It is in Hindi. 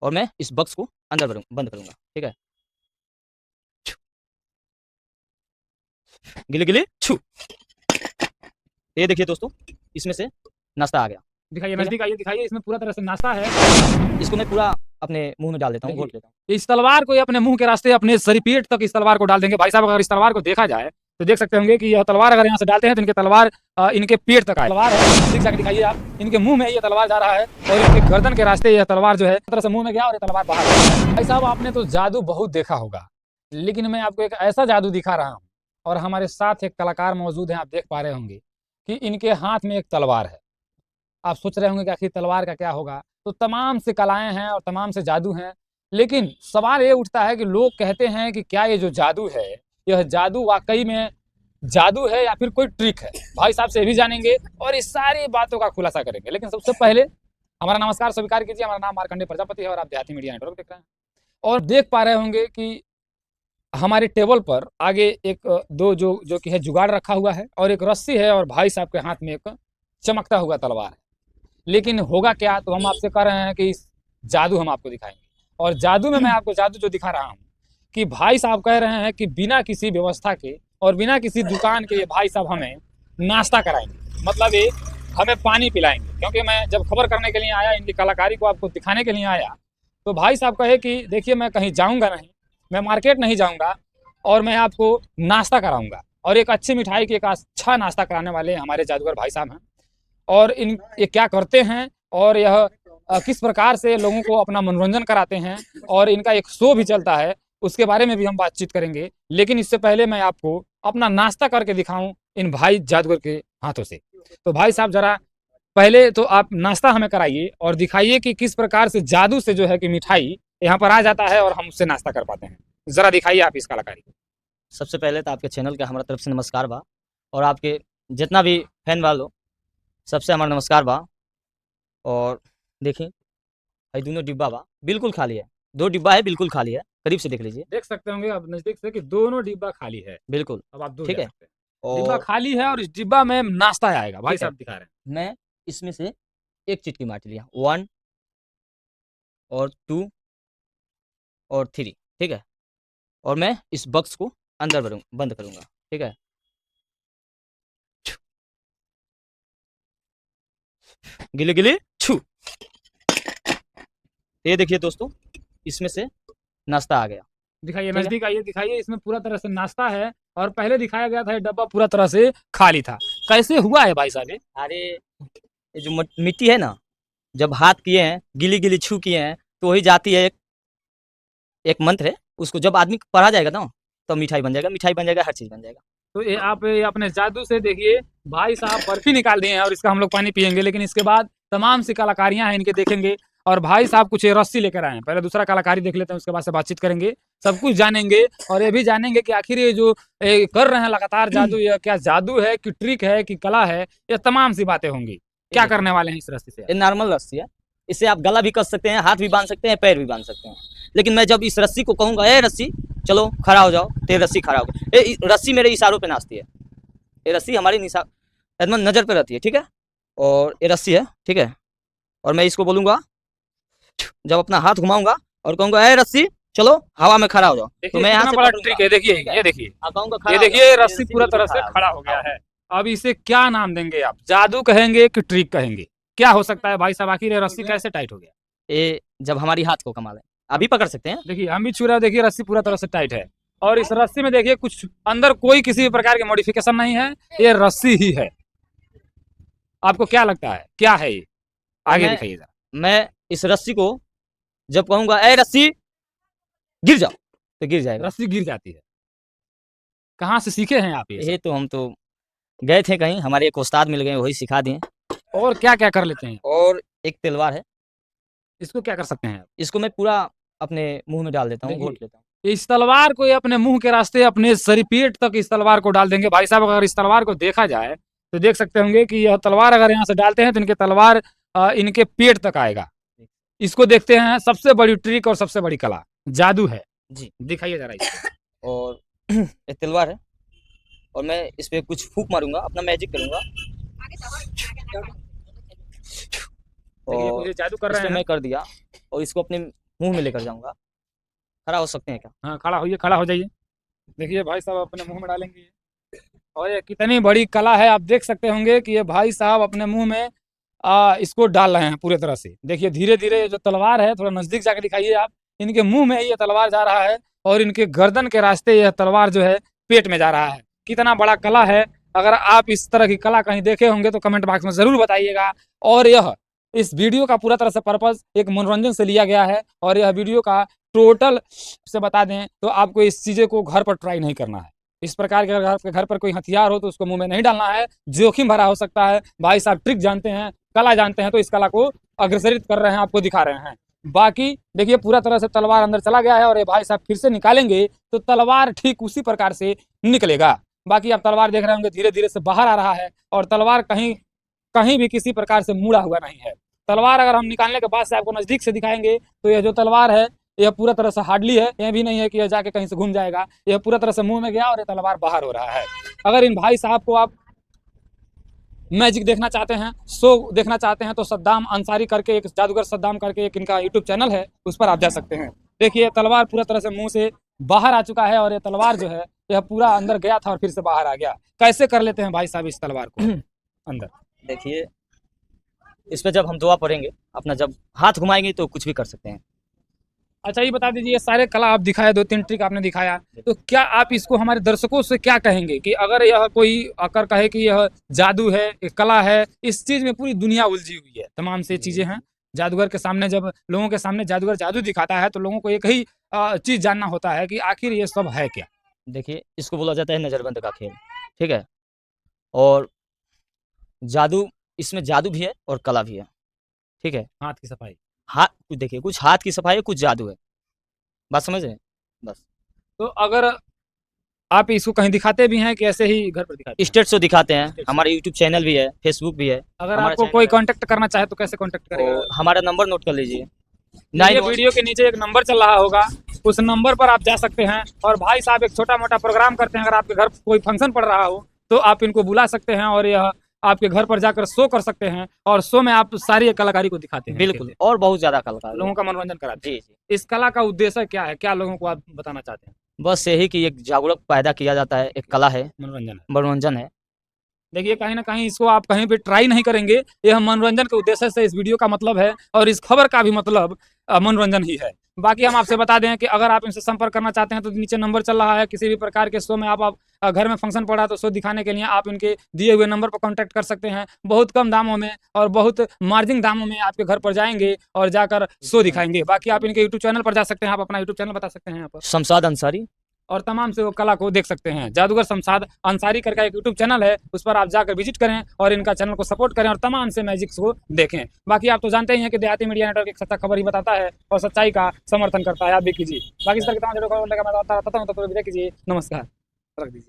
और मैं इस बक्स को अंदर बंद करूंगा, ठीक है। गिले गिले छू। ये देखिए दोस्तों, इसमें से नाश्ता आ गया। दिखाइए, नजदीक आइए, दिखाइए। इसमें पूरा तरह से नाश्ता है। इसको मैं पूरा अपने मुंह में डाल देता हूँ, घोट लेता हूँ। इस तलवार को ये अपने मुंह के रास्ते अपने सरी पेट तक इस तलवार को डाल देंगे। भाई साहब, अगर इस तलवार को देखा जाए तो देख सकते होंगे कि यह तलवार अगर यहाँ से डालते हैं तो इनके तलवार इनके पेट तक आए। तलवार है, ठीक जाके दिखाइए आप। इनके मुंह में ये तलवार जा रहा है और इनके गर्दन के रास्ते यह तलवार जो है तरह से मुंह में गया और ये तलवार बाहर गया। भाई साहब, आपने तो जादू बहुत देखा होगा, लेकिन मैं आपको एक ऐसा जादू दिखा रहा हूँ और हमारे साथ एक कलाकार मौजूद हैं। आप देख पा रहे होंगे कि इनके हाथ में एक तलवार है। आप सोच रहे होंगे कि आखिर तलवार का क्या होगा। तो तमाम से कलाएं हैं और तमाम से जादू हैं, लेकिन सवाल ये उठता है कि लोग कहते हैं कि क्या ये जो जादू है, यह जादू वाकई में जादू है या फिर कोई ट्रिक है। भाई साहब से भी जानेंगे और इस सारी बातों का खुलासा करेंगे। लेकिन सबसे पहले हमारा नमस्कार स्वीकार कीजिए। हमारा नाम मार्कंडे प्रजापति है और आप देहाती मीडिया नेटवर्क देख रहे हैं। और देख पा रहे होंगे कि हमारे टेबल पर आगे एक दो जो कि है जुगाड़ रखा हुआ है और एक रस्सी है और भाई साहब के हाथ में एक चमकता हुआ तलवार है। लेकिन होगा क्या, तो हम आपसे कह रहे हैं कि जादू हम आपको दिखाएंगे। और जादू में मैं आपको जादू जो दिखा रहा हूँ कि भाई साहब कह रहे हैं कि बिना किसी व्यवस्था के और बिना किसी दुकान के ये भाई साहब हमें नाश्ता कराएंगे। मतलब ये हमें पानी पिलाएंगे। क्योंकि मैं जब खबर करने के लिए आया, इनकी कलाकारी को आपको दिखाने के लिए आया, तो भाई साहब कहे कि देखिए, मैं कहीं जाऊँगा नहीं, मैं मार्केट नहीं जाऊँगा और मैं आपको नाश्ता कराऊँगा। और एक अच्छी मिठाई की एक अच्छा नाश्ता कराने वाले हमारे जादूगर भाई साहब हैं। और इन ये क्या करते हैं और यह किस प्रकार से लोगों को अपना मनोरंजन कराते हैं और इनका एक शो भी चलता है, उसके बारे में भी हम बातचीत करेंगे। लेकिन इससे पहले मैं आपको अपना नाश्ता करके दिखाऊं इन भाई जादूगर के हाथों से। तो भाई साहब, जरा पहले तो आप नाश्ता हमें कराइए और दिखाइए कि किस प्रकार से जादू से जो है कि मिठाई यहाँ पर आ जाता है और हम उससे नाश्ता कर पाते हैं। जरा दिखाइए आप इस कलाकारी को। सबसे पहले तो आपके चैनल के हमारा तरफ से नमस्कार बा, और आपके जितना भी फैन वालों सबसे हमारा नमस्कार बा। और देखिए, भाई दोनों डिब्बा बा बिल्कुल खाली है, 2 डिब्बा है बिल्कुल खाली है, करीब से देख लीजिए। देख सकते होंगे आप नजदीक से कि दोनों डिब्बा खाली है। बिल्कुल, अब आप दूर ठीक जा है। सकते हैं। डिब्बा और खाली है और इस डिब्बा में नाश्ता आएगा। भाई ठीक है, साहब दिखा रहे हैं। मैं इसमें से एक चुटकी मार लिया, 1 और 2 और 3, ठीक है। और मैं इस बक्स को अंदर बंद करूँगा, ठीक है। गिले गिले छू। ये देखिए दोस्तों, इसमें से नाश्ता आ गया। दिखाइए, ठीक है। नजदीक आइए, दिखाइए। इसमें पूरा तरह से नाश्ता है और पहले दिखाया गया था ये डब्बा पूरा तरह से खाली था। कैसे हुआ है भाई साहब ये? अरे, ये जो मिट्टी है ना, जब हाथ किए हैं, गिली गिली छू किए हैं, तो वही जाती है। एक मंत्र है, उसको जब आदमी पढ़ा जाएगा ना, तो मिठाई बन जाएगा, मिठाई बन जाएगा, हर चीज बन जाएगा। तो ये आप ये अपने जादू से देखिए, भाई साहब बर्फी निकाल दिए हैं और इसका हम लोग पानी पियेंगे। लेकिन इसके बाद तमाम सी कलाकारियां हैं इनके, देखेंगे। और भाई साहब कुछ ये रस्सी लेकर आए हैं। पहले दूसरा कलाकारी देख लेते हैं, उसके बाद से बातचीत करेंगे, सब कुछ जानेंगे। और ये भी जानेंगे कि आखिर ये जो कर रहे हैं लगातार जादू, ये क्या जादू है कि ट्रिक है कि कला है, ये तमाम सी बातें होंगी। क्या करने वाले हैं इस रस्सी से? ये नॉर्मल रस्सी है, इससे आप गला भी कस सकते हैं, हाथ भी बांध सकते हैं, पैर भी बांध सकते हैं। लेकिन मैं जब इस रस्सी को कहूंगा, ए रस्सी चलो खड़ा हो जाओ, तो ये रस्सी खड़ा होगा। ये रस्सी मेरे इशारों पे नाचती है। ये रस्सी हमारी नजर पे रहती है, ठीक है। और ये रस्सी है, ठीक है। और मैं इसको बोलूंगा, जब अपना हाथ घुमाऊंगा और कहूंगा, ए रस्सी चलो हवा में खड़ा हो जाओ, तो मैं यहाँ से बड़ा पकड़ूंगा। ट्रिक है, देखिए ये देखिए, कहूंगा ये देखिए रस्सी पूरा तरह से खड़ा हो गया है। अब इसे क्या नाम देंगे आप? जादू कहेंगे कि ट्रिक कहेंगे? क्या हो सकता है भाई साहब? आखिर ये रस्सी कैसे टाइट हो गया? ये जब हमारी हाथ को कमा लें, अभी पकड़ सकते हैं। देखिए, हम भी छू रहे हैं, देखिए रस्सी पूरा तरह से टाइट है। और इस रस्सी में देखिए कुछ अंदर कोई किसी भी प्रकार की मॉडिफिकेशन नहीं है, ये रस्सी ही है। आपको क्या लगता है क्या है ये? आगे दिखाइए जरा। मैं इस रस्सी को जब कहूंगा, ए रस्सी गिर जाओ, तो गिर जाएगा। रस्सी गिर जाती है। कहाँ से सीखे हैं आप ये सब? ये तो हम तो गए थे कहीं, हमारे एक उस्ताद मिल गए, वही सिखा दिए। और क्या क्या कर लेते हैं? और एक तलवार है, इसको क्या कर सकते हैं आप? इसको मैं पूरा अपने मुंह में डाल देता हूँ, घोट लेता हूँ। इस तलवार को ये अपने मुंह के रास्ते अपने सरी पेट तक इस तलवार को डाल देंगे। भाई साहब, अगर इस तलवार को देखा जाए तो देख सकते होंगे कि यह तलवार अगर यहाँ से डालते हैं तो इनके तलवार इनके पेट तक आएगा। इसको देखते हैं, सबसे बड़ी ट्रिक और सबसे बड़ी कला जादू है जी, दिखाइए जरा इसको। और एक तलवार है और मैं इस पे कुछ फूंक मारूंगा, अपना मैजिक करूंगा। और जादू कर रहे हैं। मैं कर दिया और इसको अपने मुंह में लेकर जाऊंगा। खड़ा हो सकते हैं क्या? हाँ खड़ा होइए, खड़ा हो जाइए। देखिए भाई साहब अपने मुंह में डालेंगे ये। और ये कितनी बड़ी कला है, आप देख सकते होंगे कि ये भाई साहब अपने मुंह में इसको डाल रहे हैं पूरे तरह से। देखिए धीरे धीरे जो तलवार है, थोड़ा नजदीक जाके दिखाइए आप, इनके मुंह में ये तलवार जा रहा है और इनके गर्दन के रास्ते यह तलवार जो है पेट में जा रहा है। कितना बड़ा कला है। अगर आप इस तरह की कला कहीं देखे होंगे तो कमेंट बॉक्स में जरूर बताइएगा। और यह इस वीडियो का पूरा तरह से पर्पज एक मनोरंजन से लिया गया है और यह वीडियो का टोटल से बता दें तो आपको इस चीज़ें को घर पर ट्राई नहीं करना है। इस प्रकार के अगर आपके घर पर कोई हथियार हो तो उसको मुंह में नहीं डालना है, जोखिम भरा हो सकता है। भाई साहब ट्रिक जानते हैं, कला जानते हैं, तो इस कला को अग्रसरित कर रहे हैं, आपको दिखा रहे हैं। बाकी देखिए पूरा तरह से तलवार अंदर चला गया है और ये भाई साहब फिर से निकालेंगे तो तलवार ठीक उसी प्रकार से निकलेगा। बाकी आप तलवार देख रहे होंगे धीरे धीरे से बाहर आ रहा है और तलवार कहीं कहीं भी किसी प्रकार से मुड़ा हुआ नहीं है। तलवार अगर हम निकालने के बाद से आपको नजदीक से दिखाएंगे तो यह जो तलवार है यह पूरा तरह से हार्डली है, यह भी नहीं है कि यह जाके कहीं से घूम जाएगा। यह पूरा तरह से मुंह में गया और यह तलवार बाहर हो रहा है। अगर इन भाई साहब को आप मैजिक देखना चाहते हैं, शो देखना चाहते हैं, तो सद्दाम अंसारी करके एक जादूगर सद्दाम करके एक इनका यूट्यूब चैनल है, उस पर आप जा सकते हैं। देखिए तलवार पूरा तरह से मुंह से बाहर आ चुका है और यह तलवार जो है यह पूरा अंदर गया था और फिर से बाहर आ गया। कैसे कर लेते हैं भाई साहब इस तलवार को अंदर? देखिए इस पे जब हम दुआ पढ़ेंगे, अपना जब हाथ घुमाएंगे तो कुछ भी कर सकते हैं। अच्छा ये बता दीजिए, ये सारे कला आप दिखाए, 2-3 ट्रिक आपने दिखाया, तो क्या आप इसको हमारे दर्शकों से क्या कहेंगे कि अगर यह कोई आकर कहे कि यह जादू है, एक कला है, इस चीज में पूरी दुनिया उलझी हुई है, तमाम से चीजें हैं। जादूगर के सामने जब लोगों के सामने जादूगर जादू दिखाता है तो लोगों को एक ही चीज जानना होता है कि आखिर ये सब है क्या। देखिए इसको बोला जाता है नज़रबंद का खेल, ठीक है। और जादू, इसमें जादू भी है और कला भी है, ठीक है। हाथ की सफाई, हाथ देखिए, कुछ हाथ की सफाई है, कुछ जादू है, बात समझ रहे हैं? बस तो अगर आप इसको कहीं दिखाते भी हैं कि ऐसे ही घर पर दिखाते हैं? स्टेट शो दिखाते हैं, State show। हमारे यूट्यूब चैनल भी है, फेसबुक भी है। अगर हमारा आपको चैनल कोई है, कांटेक्ट करना चाहे तो कैसे कांटेक्ट करेगा? तो हमारा नंबर नोट कर लीजिए, ये 91 वीडियो के नीचे एक नंबर चल रहा होगा, उस नंबर पर आप जा सकते हैं। और भाई साहब एक छोटा मोटा प्रोग्राम करते हैं, अगर आपके घर कोई फंक्शन पड़ रहा हो तो आप इनको बुला सकते हैं और यह आपके घर पर जाकर शो कर सकते हैं और शो में आप सारी कलाकारी को दिखाते हैं। बिल्कुल, और बहुत ज़्यादा कलाकार लोगों का मनोरंजन कराते हैं। जी जी। इस कला का उद्देश्य क्या है, क्या लोगों को आप बताना चाहते हैं? बस यही कि एक जागरूक पैदा किया जाता है, एक कला है, मनोरंजन है। मनोरंजन है। देखिए कहीं ना कहीं इसको आप कहीं भी ट्राई नहीं करेंगे, यह मनोरंजन के उद्देश्य से इस वीडियो का मतलब है और इस खबर का भी मतलब मनोरंजन ही है। बाकी हम आपसे बता दें कि अगर आप इनसे संपर्क करना चाहते हैं तो नीचे नंबर चल रहा है। किसी भी प्रकार के शो में आप घर में फंक्शन पड़ा तो शो दिखाने के लिए आप इनके दिए हुए नंबर पर कांटेक्ट कर सकते हैं। बहुत कम दामों में और बहुत मार्जिन दामों में आपके घर पर जाएंगे और जाकर शो दिखाएंगे। बाकी आप इनके यूट्यूब चैनल पर जा सकते हैं, आप अपना यूट्यूब चैनल बता सकते हैं यहाँ पर, शमशाद अंसारी। और तमाम से वो कला को देख सकते हैं। जादूगर शमशाद अंसारी करके एक यूट्यूब चैनल है, उस पर आप जाकर विजिट करें और इनका चैनल को सपोर्ट करें और तमाम से मैजिक्स को देखें। बाकी आप तो जानते ही हैं कि देहाती मीडिया नेटवर्क एक सच्चा खबर ही बताता है और सच्चाई का समर्थन करता है, आप भी कीजिए। बाकी इस तरह के तमाम वीडियो को मैं बताता रहता हूं, तो कीजिए। नमस्कार, रख दीजिए।